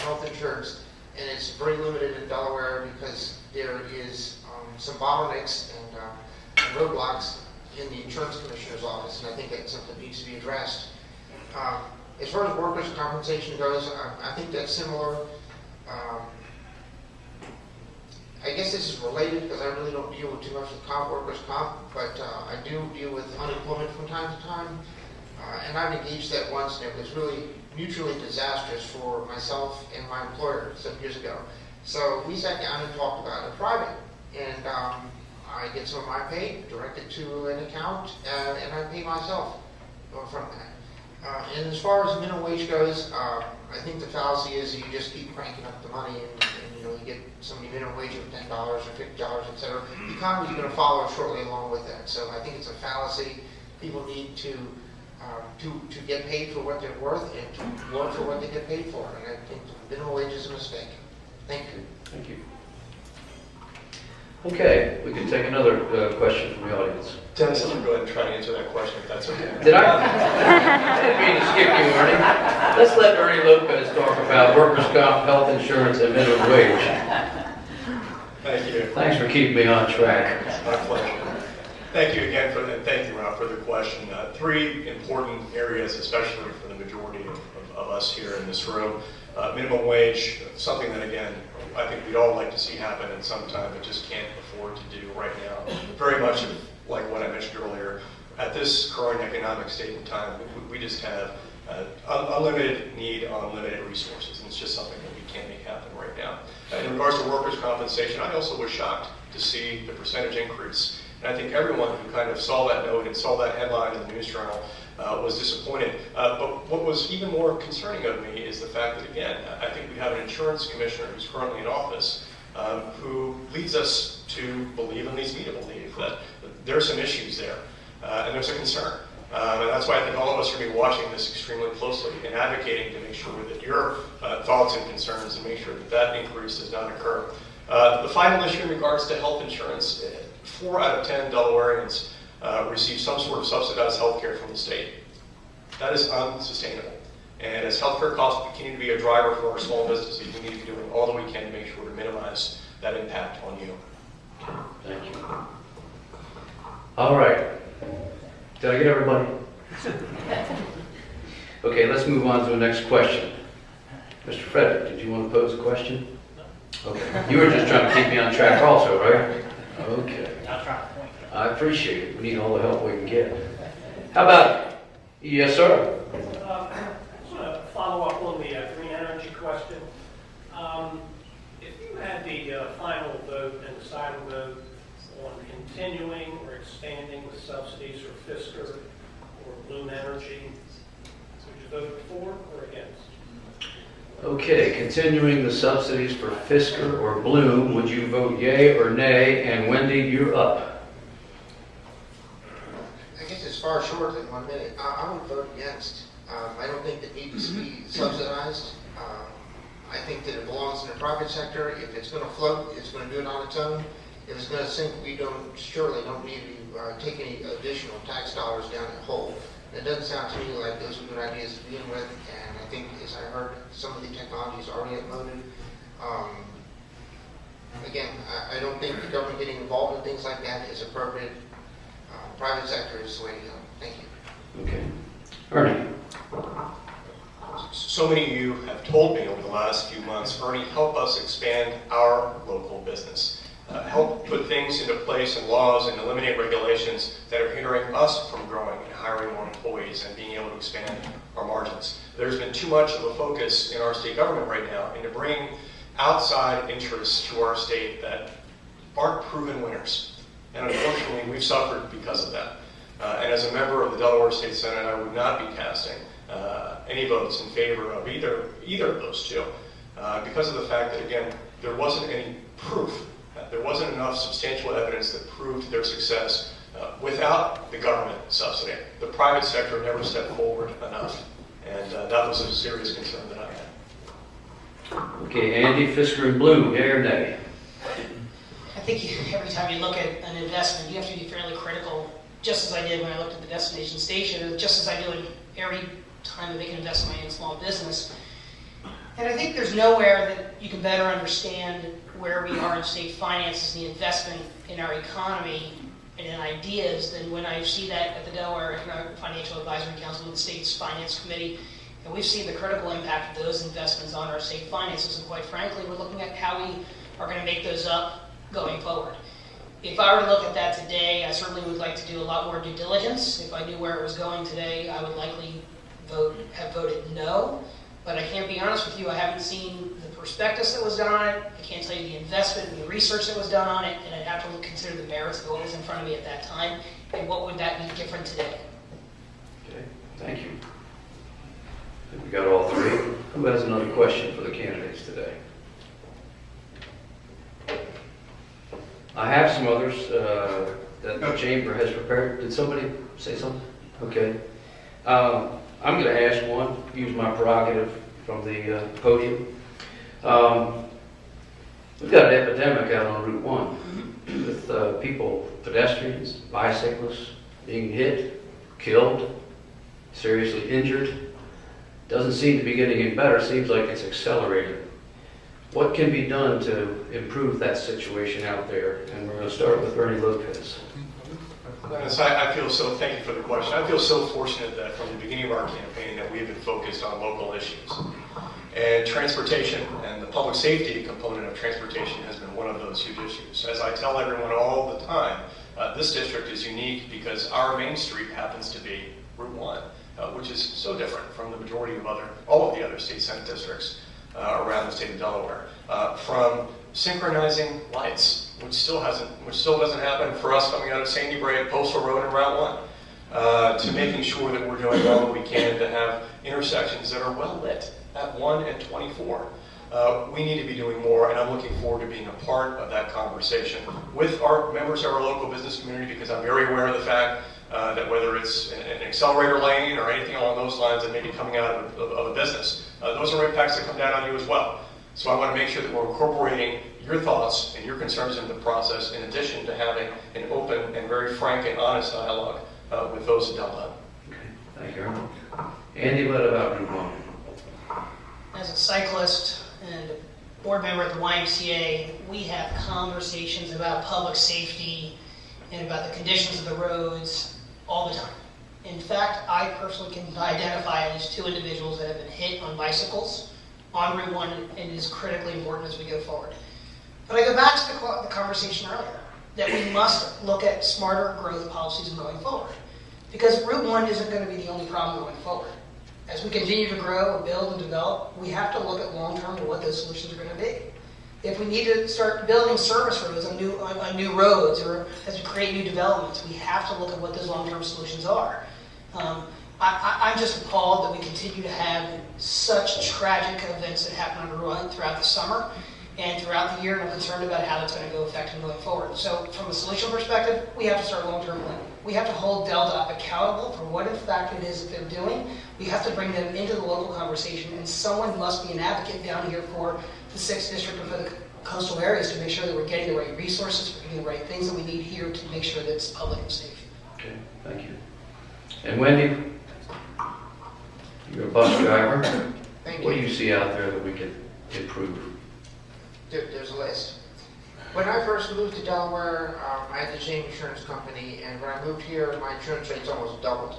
health insurance, and it's very limited in Delaware because there is some bottlenecks and roadblocks in the insurance commissioner's office, and I think that's something that needs to be addressed. As far as workers' compensation goes, I think that's similar. I guess this is related because I really don't deal with too much with workers' comp, but I do deal with unemployment from time to time. And I've engaged that once, and it was really mutually disastrous for myself and my employer some years ago. So we sat down and talked about it private, and I get some of my pay directed to an account, and I pay myself from that. And as far as minimum wage goes, I think the fallacy is you just keep cranking up the money, and you get somebody minimum wage of $10 or $50, etc. The economy is going to follow shortly along with that. So I think it's a fallacy. People need to get paid for what they're worth and to work for what they get paid for. And I think the minimum wage is a mistake. Thank you. Thank you. Okay, we can take another question from the audience. Dennis, I'm going to go ahead and try to answer that question if that's okay. Did I? I didn't mean to skip you, Ernie. Let's let Ernie Lopez talk about workers' comp, health insurance, and minimum wage. Thank you. Thanks for keeping me on track. It's my pleasure. Thank you again thank you, Rob, for the question. Three important areas, especially for the majority of us here in this room. Minimum wage, something that, again, I think we'd all like to see happen at some time, but just can't afford to do right now. Very much like what I mentioned earlier, at this current economic state and time, we just have unlimited need on limited resources, and it's just something that we can't make happen right now. In regards to workers' compensation, I also was shocked to see the percentage increase. And I think everyone who kind of saw that note and saw that headline in the News Journal was disappointed. But what was even more concerning of me is the fact that, again, I think we have an insurance commissioner who's currently in office who leads us to believe, and leads me to believe, that there are some issues there and there's a concern. And that's why I think all of us are going to be watching this extremely closely and advocating to make sure that your thoughts and concerns and make sure that that increase does not occur. The final issue in regards to health insurance, 4 out of 10 Delawareans receive some sort of subsidized health care from the state. That is unsustainable. And as healthcare costs continue to be a driver for our small businesses, we need to be doing all that we can to make sure to minimize that impact on you. Thank you. All right. Did I get everybody? Okay, let's move on to the next question. Mr. Frederick, did you want to pose a question? Okay. You were just trying to keep me on track also, right? Okay. I appreciate it. We need all the help we can get. How about, yes, sir? I just want to follow up on the green energy question. If you had the final vote and deciding vote on continuing or expanding the subsidies for Fisker or Bloom Energy, would you vote for or against? Okay, continuing the subsidies for Fisker or Bloom, would you vote yay or nay? And Wendy, you're up. I guess it's far short than 1 minute. I would vote against. I don't think it needs to be subsidized. I think that it belongs in the private sector. If it's going to float, it's going to do it on its own. If it's going to sink, we surely don't need to take any additional tax dollars down that hole. It doesn't sound to me like those are good ideas to begin with, and I think, as I heard, some of the technology is already uploaded. Again, I don't think the government getting involved in things like that is appropriate. Private sector is the way to go. Thank you. Okay. Ernie. So many of you have told me over the last few months, Ernie, help us expand our local business. Help put things into place and laws and eliminate regulations that are hindering us from growing and hiring more employees and being able to expand our margins. There's been too much of a focus in our state government right now into bringing outside interests to our state that aren't proven winners. And unfortunately, we've suffered because of that. And as a member of the Delaware State Senate, I would not be casting any votes in favor of either of those two because of the fact that, again, there wasn't any proof. There wasn't enough substantial evidence that proved their success without the government subsidy. The private sector never stepped forward enough, and that was a serious concern that I had. Okay, Andy, Fisker, and Bloom, yay or nay? I think every time you look at an investment, you have to be fairly critical, just as I did when I looked at the destination station, just as I do in every time I make an investment in small business. And I think there's nowhere that you can better understand where we are in state finances and the investment in our economy and in ideas than when I see that at the Delaware Economic Financial Advisory Council and the state's finance committee. And we've seen the critical impact of those investments on our state finances. And quite frankly, we're looking at how we are going to make those up going forward. If I were to look at that today, I certainly would like to do a lot more due diligence. If I knew where it was going today, I would likely have voted no. But I can't be honest with you, I haven't seen the prospectus that was done on it. I can't tell you the investment and the research that was done on it, and I'd have to consider the merits of what was in front of me at that time, and what would that be different today. Okay, thank you. I think we got all three. Who has another question for the candidates today? I have some others that the chamber has prepared. Did somebody say something? Okay. I'm going to ask one, use my prerogative from the podium. We've got an epidemic out on Route 1 with people, pedestrians, bicyclists being hit, killed, seriously injured. Doesn't seem to be getting any better. Seems like it's accelerating. What can be done to improve that situation out there? And we're going to start with Ernie Lopez. So I feel so, thank you for the question. I feel so fortunate that from the beginning of our campaign that we've been focused on local issues. And transportation and the public safety component of transportation has been one of those huge issues. As I tell everyone all the time, this district is unique because our main street happens to be Route 1, which is so different from the majority of all of the other state senate districts around the state of Delaware. From synchronizing lights, which still doesn't happen for us coming out of Sandy Brae, Postal Road, and Route 1, to making sure that we're doing all that we can to have intersections that are well lit at 1 and 24. We need to be doing more, and I'm looking forward to being a part of that conversation with our members of our local business community, because I'm very aware of the fact that whether it's an accelerator lane or anything along those lines that may be coming out of a business, those are impacts that come down on you as well. So I want to make sure that we're incorporating your thoughts and your concerns into the process, in addition to having an open and very frank and honest dialogue with those in Delaware. Okay, thank you, Ernie. Andy, what about Route 1? As a cyclist and a board member at the YMCA, we have conversations about public safety and about the conditions of the roads all the time. In fact, I personally can identify at least 2 individuals that have been hit on bicycles on Route 1, and it is critically important as we go forward. But I go back to the conversation earlier, that we must look at smarter growth policies going forward. Because Route 1 isn't going to be the only problem going forward. As we continue to grow and build and develop, we have to look at long-term to what those solutions are going to be. If we need to start building service roads on new roads, or as we create new developments, we have to look at what those long-term solutions are. I'm just appalled that we continue to have such tragic events that happen on the road throughout the summer and throughout the year, and I'm concerned about how that's going to go effective going forward. So from a solution perspective, we have to start long-term planning. We have to hold Delta accountable for what in fact it is that they're doing. We have to bring them into the local conversation, and someone must be an advocate down here for the 6th district and for the coastal areas to make sure that we're getting the right resources, we're getting the right things that we need here to make sure that it's public and safe. Okay, thank you. And Wendy, you're a bus driver. Thank you. What do you see out there that we can improve? There's a list. When I first moved to Delaware, I had the same insurance company, and when I moved here, my insurance rates almost doubled.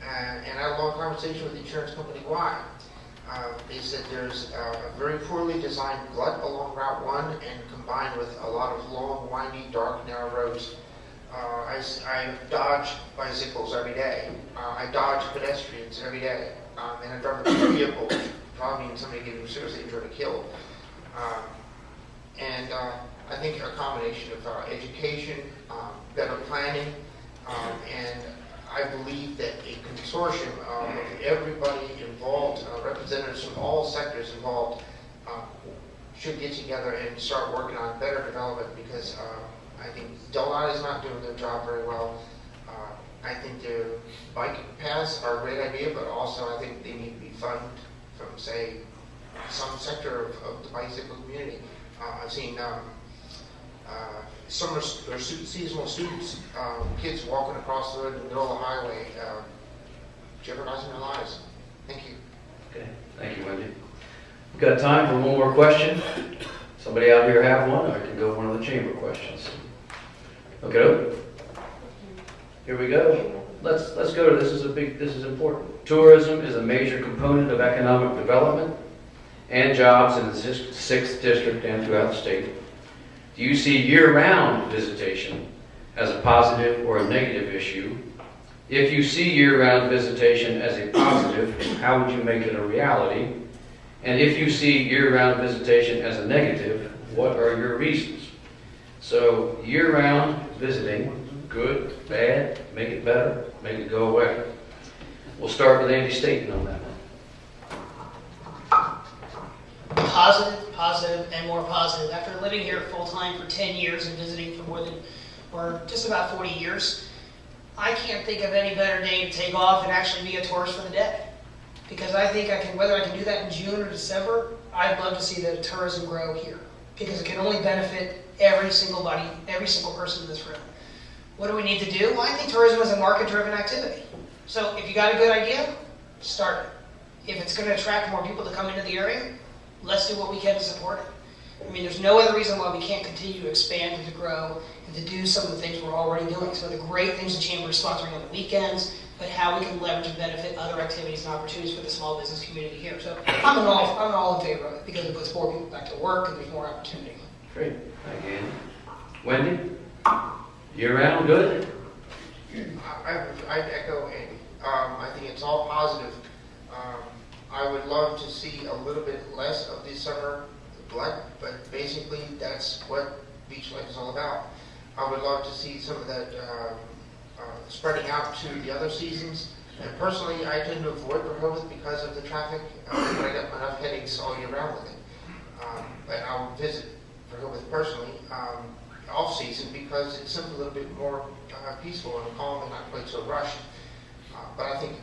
And I had a long conversation with the insurance company why. They said there's a very poorly designed glut along Route 1, and combined with a lot of long, windy, dark, narrow roads. I dodge bicycles every day. I dodge pedestrians every day. And I drive a vehicle, which probably means somebody getting seriously injured or killed. I think a combination of education, better planning, and I believe that a consortium of everybody involved, representatives from all sectors involved, should get together and start working on better development, because I think Delaware is not doing their job very well. I think their bike paths are a great idea, but also I think they need to be funded from, say, some sector of the bicycle community. I've seen summer or seasonal students, kids walking across the road in the middle of the highway, jeopardizing their lives. Thank you. Okay, thank you, Wendy. got time for one more question. Somebody out here have one, or I can go one of the chamber questions. Okay. Here we go. Let's go to this. This is important. Tourism is a major component of economic development and jobs in the 6th district and throughout the state. Do you see year-round visitation as a positive or a negative issue? If you see year-round visitation as a positive, how would you make it a reality? And if you see year-round visitation as a negative, what are your reasons? So year-round visiting, good, bad, make it better, make it go away. We'll start with Andy Staton on that one. Positive, and more positive. After living here full-time for 10 years and visiting for just about 40 years, I can't think of any better day to take off and actually be a tourist for the day. Because I think whether I can do that in June or December, I'd love to see the tourism grow here. Because it can only benefit every single person in this room. What do we need to do? Well, I think tourism is a market-driven activity. So if you got a good idea, start it. If it's going to attract more people to come into the area, let's do what we can to support it. I mean, there's no other reason why we can't continue to expand and to grow and to do some of the things we're already doing. Some of the great things the Chamber is sponsoring on the weekends, but how we can leverage and benefit other activities and opportunities for the small business community here. So I'm all in favor of it because it puts more people back to work and there's more opportunity. Great. Thank you, Andy. Wendy? Year-round, good? I'd echo Andy. I think it's all positive. I would love to see a little bit less of the summer blood, but basically that's what beach life is all about. I would love to see some of that spreading out to the other seasons. And personally, I tend to avoid Rehoboth because of the traffic, but I got enough headaches all year round with it. But I'll visit Rehoboth personally off-season because it's simply a little bit more peaceful and calm and not quite so rushed. But I think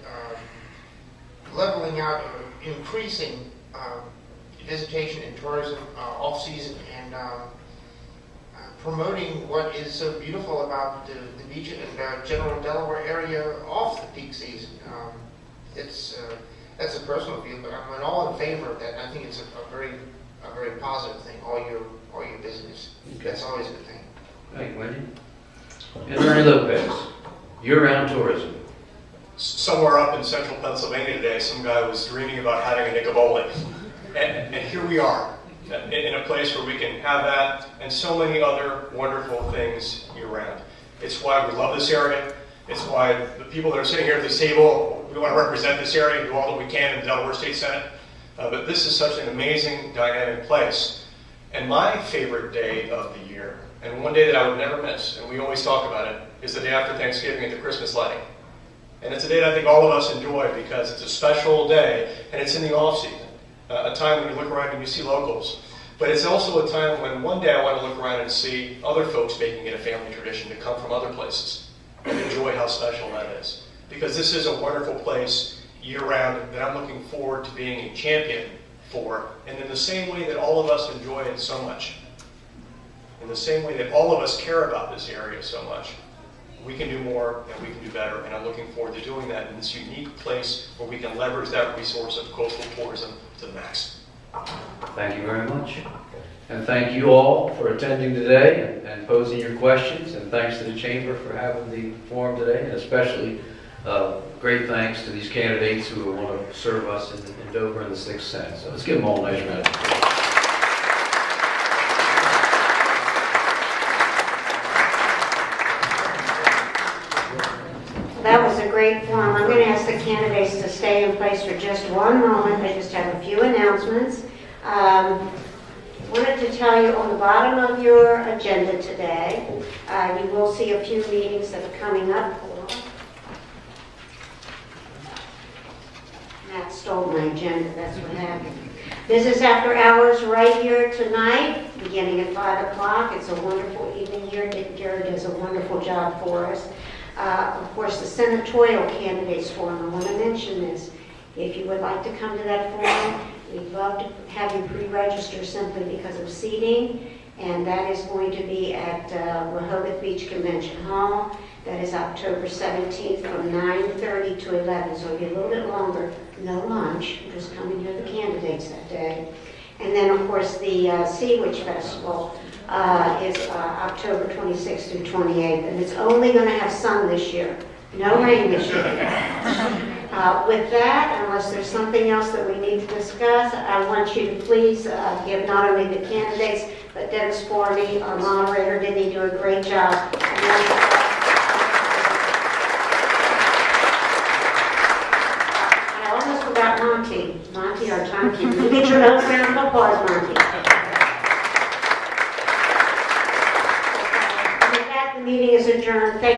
leveling out or increasing visitation and tourism off-season and promoting what is so beautiful about the beach and general Delaware area off the peak season. That's a personal view, but I'm all in favor of that. And I think it's a very positive thing. All your business. Okay. That's always a good thing. Thank you, Wendy. And Ernie Lopez, year-round tourism. Somewhere up in central Pennsylvania today, some guy was dreaming about having a Nicoboli. And here we are, in a place where we can have that and so many other wonderful things year-round. It's why we love this area. It's why the people that are sitting here at this table, we want to represent this area and do all that we can in the Delaware State Senate. But this is such an amazing, dynamic place. And my favorite day of the year, and one day that I would never miss, and we always talk about it, is the day after Thanksgiving and the Christmas lighting. And it's a day that I think all of us enjoy because it's a special day, and it's in the off-season, a time when you look around and you see locals. But it's also a time when one day I want to look around and see other folks making it a family tradition to come from other places and enjoy how special that is. Because this is a wonderful place year-round that I'm looking forward to being a champion for, and in the same way that all of us enjoy it so much, in the same way that all of us care about this area so much, we can do more and we can do better, and I'm looking forward to doing that in this unique place where we can leverage that resource of coastal tourism to the max. Thank you very much. And thank you all for attending today and posing your questions, and thanks to the Chamber for having the forum today, and especially great thanks to these candidates who want to serve us in Dover in the 6th Senate. So let's give them all a nice round of applause. That was a great forum. I'm going to ask the candidates to stay in place for just one moment. I just have a few announcements. Wanted to tell you on the bottom of your agenda today, you will see a few meetings that are coming up. Matt stole my agenda, that's what happened. Business After Hours right here tonight, beginning at 5 o'clock. It's a wonderful evening here. Dick Garrett does a wonderful job for us. Of course, the senatorial candidates forum, I want to mention this. If you would like to come to that forum, we'd love to have you pre-register simply because of seating, and that is going to be at Rehoboth Beach Convention Hall. That is October 17th from 9:30 to 11, so it'll be a little bit longer. No lunch, just come and hear the candidates that day. And then, of course, the Sea Witch Festival is October 26th through 28th, and it's only going to have sun this year. No rain this year. With that, unless there's something else that we need to discuss, I want you to please give not only the candidates, but Dennis Forney, our moderator, did he do a great job. I almost forgot Monty. Monty, our timekeeper. You get your own round of applause, Monty. With that, the meeting is adjourned. Thank